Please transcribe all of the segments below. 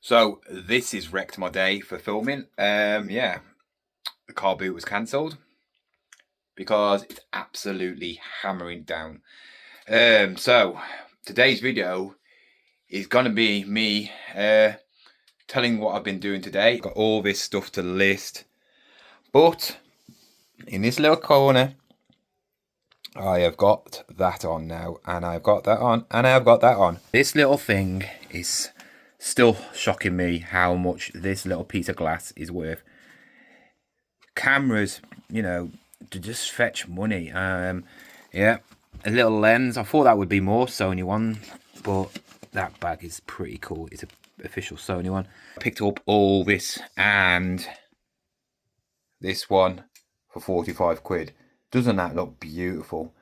So this is wrecked my day for filming. Yeah, the car boot was cancelled because it's absolutely hammering down. So today's video is gonna be me telling what I've been doing today. Got all this stuff to list, but in this little corner, I have got that on now, and I've got that on, and I've got that on. This little thing is still shocking me how much this little piece of glass is worth. Cameras, you know, to just fetch money. Yeah, a little lens. I thought that would be more Sony one, but that bag is pretty cool. It's an official Sony one. I picked up all this and this one for 45 quid. Doesn't that look beautiful?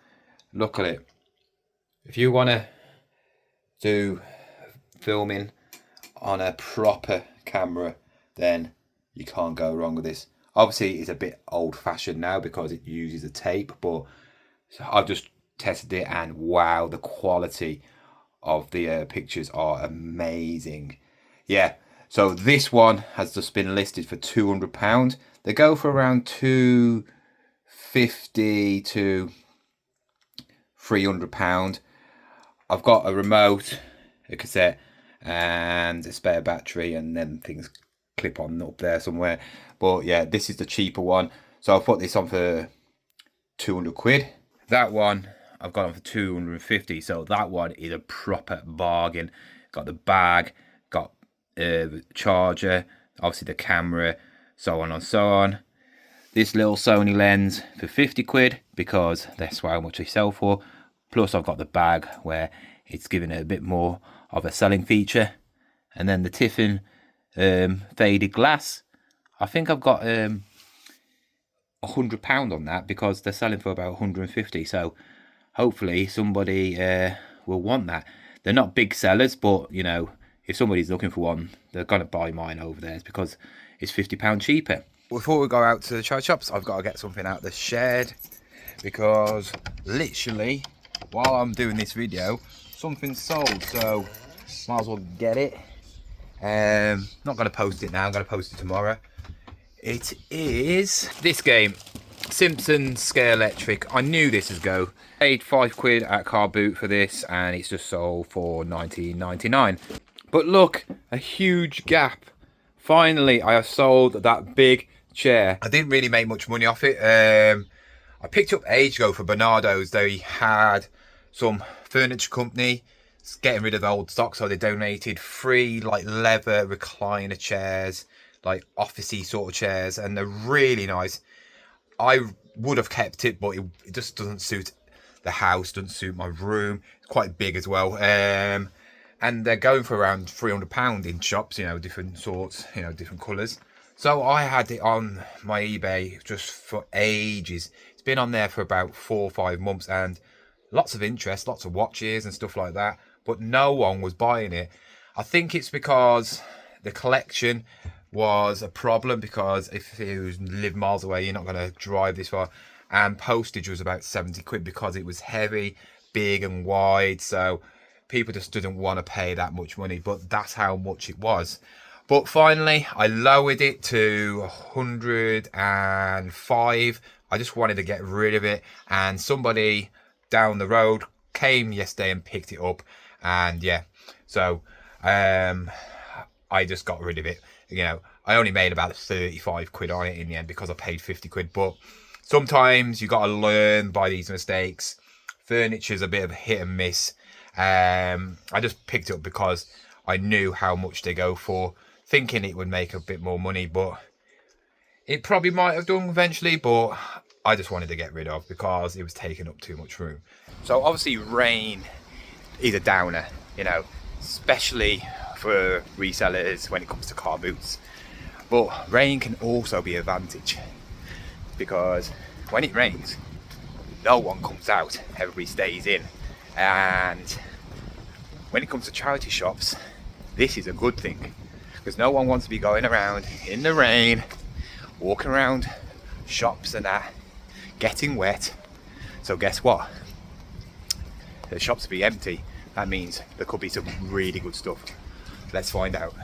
Look at it. If you want to do filming on a proper camera, then you can't go wrong with this. Obviously it's a bit old-fashioned now because it uses a tape, but I've just tested it and wow, the quality of the pictures are amazing. Yeah, so this one has just been listed for £200. They go for around £250 to £300. I've got a remote, a cassette, and a spare battery, and then things clip on up there somewhere. But yeah, this is the cheaper one, so I'll put this on for 200 quid. That one I've got on for 250, so that one is a proper bargain. Got the bag, got the charger, obviously the camera, so on and so on. This little Sony lens for 50 quid because that's how much they sell for. Plus I've got the bag where it's giving it a bit more of a selling feature. And then the Tiffin faded glass. I think I've got £100 on that because they're selling for about 150. So hopefully somebody will want that. They're not big sellers, but you know, if somebody's looking for one, they're gonna buy mine over there because it's £50 cheaper. Before we go out to the charge shops, I've got to get something out of the shed because literally while I'm doing this video, something's sold, so might as well get it. Not going to post it now, I'm going to post it tomorrow. It is this game, Simpsons Scare Electric. I knew this would go. Paid 5 quid at Car Boot for this, and it's just sold for £19.99. But look, a huge gap. Finally, I have sold that big chair. I didn't really make much money off it. I picked up age ago for Bernardo's. They had some furniture company getting rid of the old stock, so they donated 3 like leather recliner chairs, like officey sort of chairs, and they're really nice. I would have kept it, but it just doesn't suit the house, doesn't suit my room. It's quite big as well. And they're going for around £300 in shops, you know, different sorts, you know, different colours. So I had it on my eBay just for ages. It's been on there for about 4 or 5 months and lots of interest, lots of watches and stuff like that, but no one was buying it. I think it's because the collection was a problem, because if you live miles away, you're not going to drive this far, and postage was about 70 quid because it was heavy, big and wide, so people just didn't want to pay that much money, but that's how much it was. But finally, I lowered it to 105. I just wanted to get rid of it, and somebody down the road came yesterday and picked it up, and yeah, so I just got rid of it. You know, I only made about 35 quid on it in the end because I paid 50 quid, but sometimes you got to learn by these mistakes. Furniture's a bit of a hit and miss. I just picked it up because I knew how much they go for, thinking it would make a bit more money, but it probably might have done eventually, but I just wanted to get rid of because it was taking up too much room. So obviously rain is a downer, you know, especially for resellers when it comes to car boots. But rain can also be an advantage because when it rains, no one comes out, everybody stays in. And when it comes to charity shops, this is a good thing because no one wants to be going around in the rain, walking around shops and that, getting wet. So guess what? The shops will be empty. That means there could be some really good stuff. Let's find out.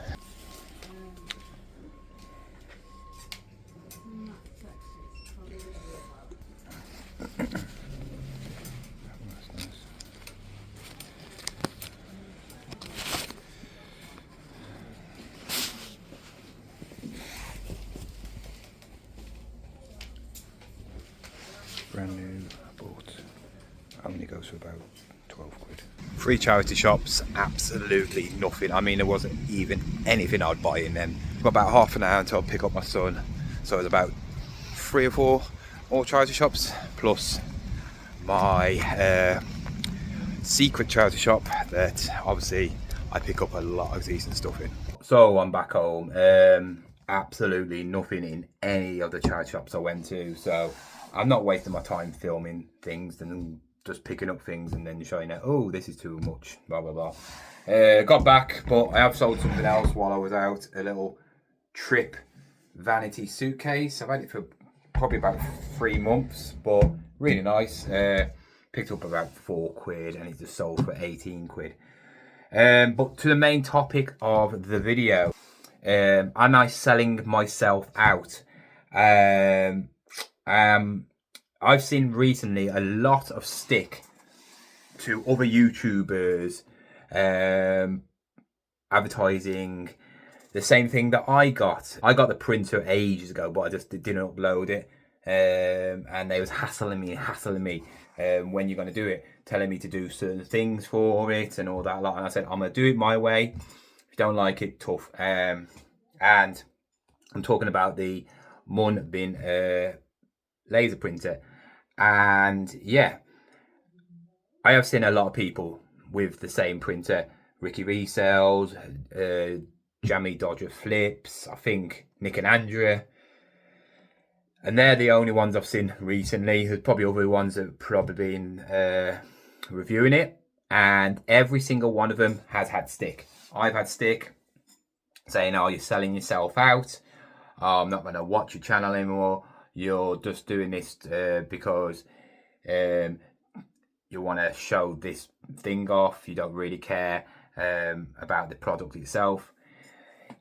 brand new, but only goes for about 12 quid. 3 charity shops, absolutely nothing. I mean, there wasn't even anything I'd buy in them. Got about half an hour until I pick up my son, so it was about 3 or 4 more charity shops, plus my secret charity shop that obviously I pick up a lot of decent stuff in. So I'm back home. Absolutely nothing in any of the charity shops I went to, so I'm not wasting my time filming things and just picking up things and then showing it, oh, this is too much, blah blah blah. Got back, but I have sold something else while I was out, a little trip vanity suitcase. I've had it for probably about 3 months, but really nice. Picked up about 4 quid and it just sold for 18 quid. But to the main topic of the video, am I selling myself out? I've seen recently a lot of stick to other YouTubers advertising the same thing that I got. I got the printer ages ago, but I just didn't upload it. And they was hassling me, when you're going to do it, telling me to do certain things for it and all that lot. And I said, I'm going to do it my way. If you don't like it, tough. And I'm talking about the Mun Bin laser printer. And yeah, I have seen a lot of people with the same printer. Ricky Resells, Jammy Dodger Flips, I think Nick and Andrea. And they're the only ones I've seen recently. There's probably other ones that have probably been reviewing it. And every single one of them has had stick. I've had stick saying, oh, you're selling yourself out. Oh, I'm not going to watch your channel anymore. You're just doing this because you want to show this thing off. You don't really care about the product itself.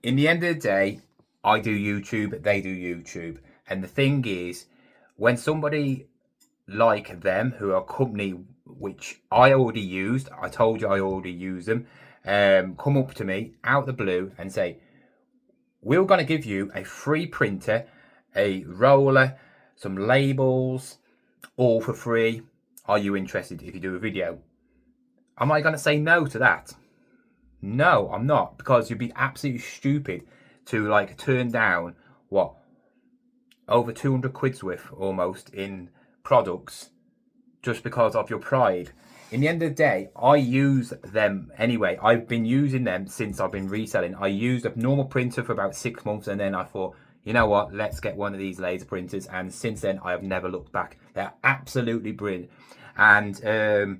In the end of the day, I do YouTube, they do YouTube. And the thing is, when somebody like them, who are a company which I already used, I told you I already use them, come up to me out the blue and say, we're going to give you a free printer, a roller, some labels, all for free. Are you interested if you do a video? Am I going to say no to that? No, I'm not, because you'd be absolutely stupid to like turn down what, over 200 quid's worth almost in products just because of your pride. In the end of the day, I use them anyway. I've been using them since I've been reselling. I used a normal printer for about 6 months, and then I thought, you know what, let's get one of these laser printers. And since then, I have never looked back. They're absolutely brilliant. And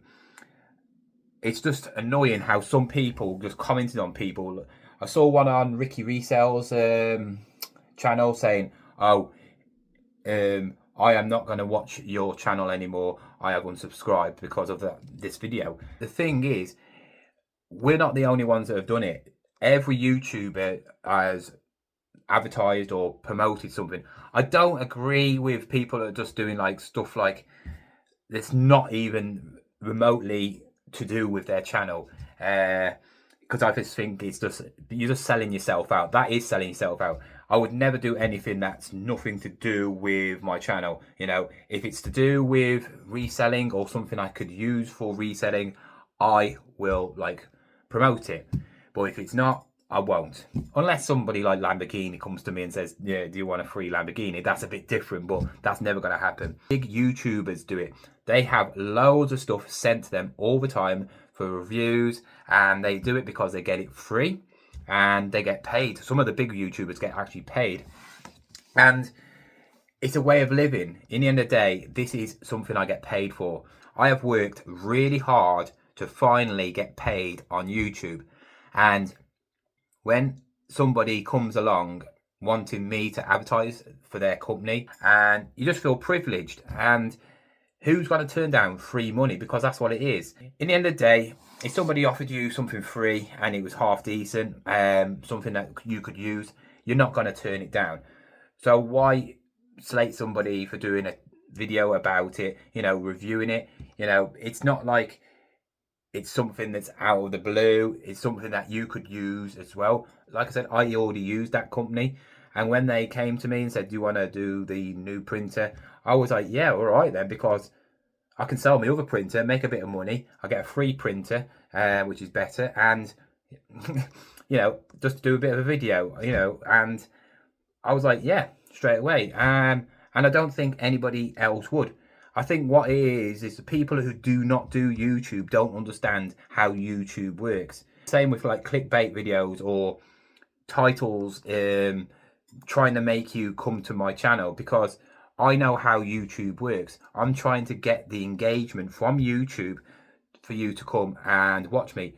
it's just annoying how some people just commented on people. I saw one on Ricky Resell's channel saying, oh, I am not going to watch your channel anymore. I have unsubscribed because of this video. The thing is, we're not the only ones that have done it. Every YouTuber has advertised or promoted something. I don't agree with people that are just doing like stuff like that's not even remotely to do with their channel. Because I just think it's just, you're just selling yourself out. That is selling yourself out. I would never do anything that's nothing to do with my channel. You know, if it's to do with reselling or something I could use for reselling, I will like promote it. But if it's not, I won't. Unless somebody like Lamborghini comes to me and says, yeah, do you want a free Lamborghini? That's a bit different, but that's never going to happen. Big YouTubers do it. They have loads of stuff sent to them all the time for reviews, and they do it because they get it free and they get paid. Some of the big YouTubers get actually paid, and it's a way of living. In the end of the day, this is something I get paid for. I have worked really hard to finally get paid on YouTube, and when somebody comes along wanting me to advertise for their company, and you just feel privileged. And who's going to turn down free money? Because that's what it is. In the end of the day, if somebody offered you something free and it was half decent, something that you could use, you're not going to turn it down. So why slate somebody for doing a video about it, you know, reviewing it? You know, it's not like it's something that's out of the blue. It's something that you could use as well. Like I said, I already used that company, And when they came to me and said, do you want to do the new printer? I was like, yeah, all right then, because I can sell my other printer, make a bit of money. I get a free printer, which is better. And, just do a bit of a video, and I was like, yeah, straight away. And I don't think anybody else would. I think what it is the people who do not do YouTube don't understand how YouTube works. Same with like clickbait videos or titles trying to make you come to my channel, because I know how YouTube works. I'm trying to get the engagement from YouTube for you to come and watch me.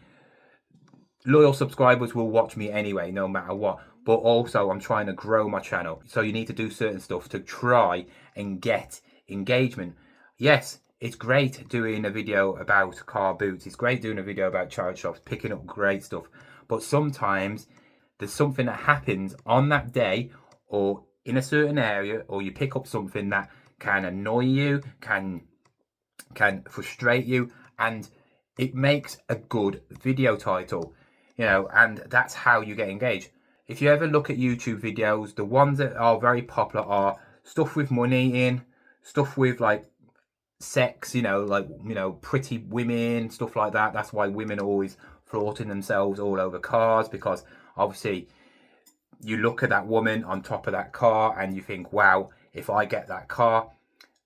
Loyal subscribers will watch me anyway, no matter what. But also I'm trying to grow my channel. So you need to do certain stuff to try and get engagement. Yes, it's great doing a video about car boots. It's great doing a video about charity shops, picking up great stuff. But sometimes there's something that happens on that day or in a certain area, or you pick up something that can annoy you, can frustrate you, and it makes a good video title, and that's how you get engaged. If you ever look at YouTube videos, the ones that are very popular are stuff with money in, stuff with like sex, pretty women, stuff like that. That's why women are always flaunting themselves all over cars, because obviously you look at that woman on top of that car and you think, wow, if I get that car,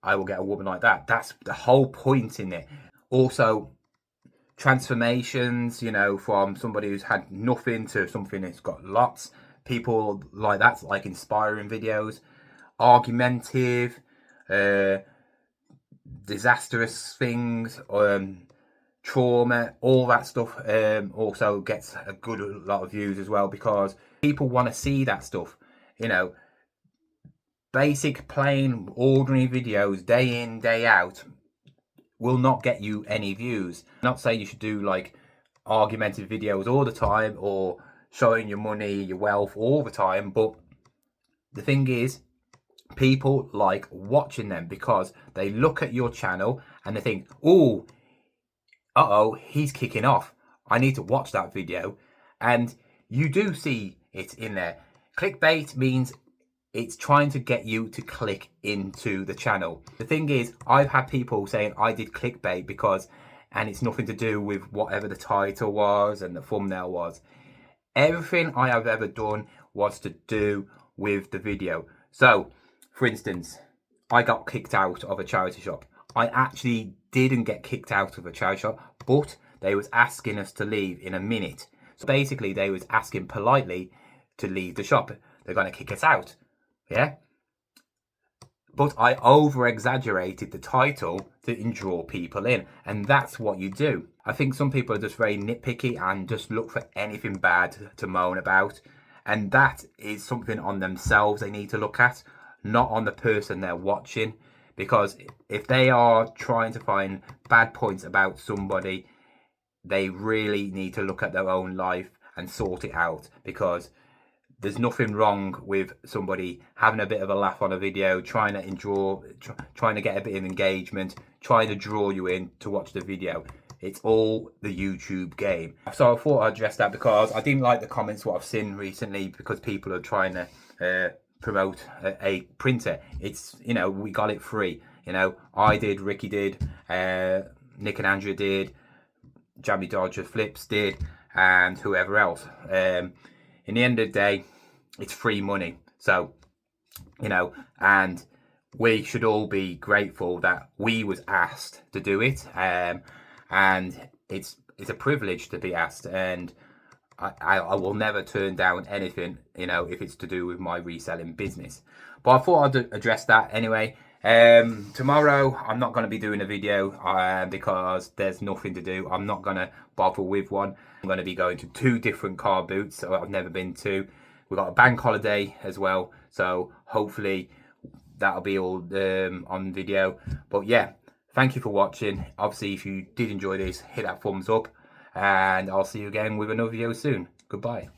I will get a woman like that. That's the whole point in it. Also, transformations, from somebody who's had nothing to something that's got lots. People like that, like inspiring videos. Argumentative, disastrous things, trauma, all that stuff also gets a good lot of views as well, because people want to see that stuff. Basic, plain, ordinary videos day in, day out will not get you any views. I'm not saying you should do like argumentative videos all the time or showing your money, your wealth all the time, but the thing is, people like watching them because they look at your channel and they think, oh, he's kicking off, I need to watch that video. And you do see it in there. Clickbait means it's trying to get you to click into the channel. The thing is, I've had people saying I did clickbait and it's nothing to do with whatever the title was and the thumbnail was. Everything I have ever done was to do with the video. So, for instance, I got kicked out of a charity shop. I actually didn't get kicked out of a charity shop, but they was asking us to leave in a minute. So basically, they was asking politely to leave the shop. They're going to kick us out. Yeah? But I over-exaggerated the title to draw people in. And that's what you do. I think some people are just very nitpicky and just look for anything bad to moan about. And that is something on themselves they need to look at, not on the person they're watching. Because if they are trying to find bad points about somebody, they really need to look at their own life and sort it out. Because there's nothing wrong with somebody having a bit of a laugh on a video, trying to get a bit of engagement, trying to draw you in to watch the video. It's all the YouTube game. So I thought I'd address that because I didn't like the comments what I've seen recently, because people are trying to promote a printer. It's, we got it free. I did, Ricky did, Nick and Andrea did, Jamie Dodger Flips did, and whoever else. In the end of the day, it's free money. So, and we should all be grateful that we was asked to do it. And it's a privilege to be asked. And I will never turn down anything, if it's to do with my reselling business. But I thought I'd address that anyway. Tomorrow I'm not going to be doing a video because there's nothing to do. I'm not going to bother with one. I'm going to be going to 2 different car booths that I've never been to. We've got a bank holiday as well, so hopefully that'll be all on video. But yeah, thank you for watching. Obviously, if you did enjoy this, hit that thumbs up, and I'll see you again with another video soon. Goodbye.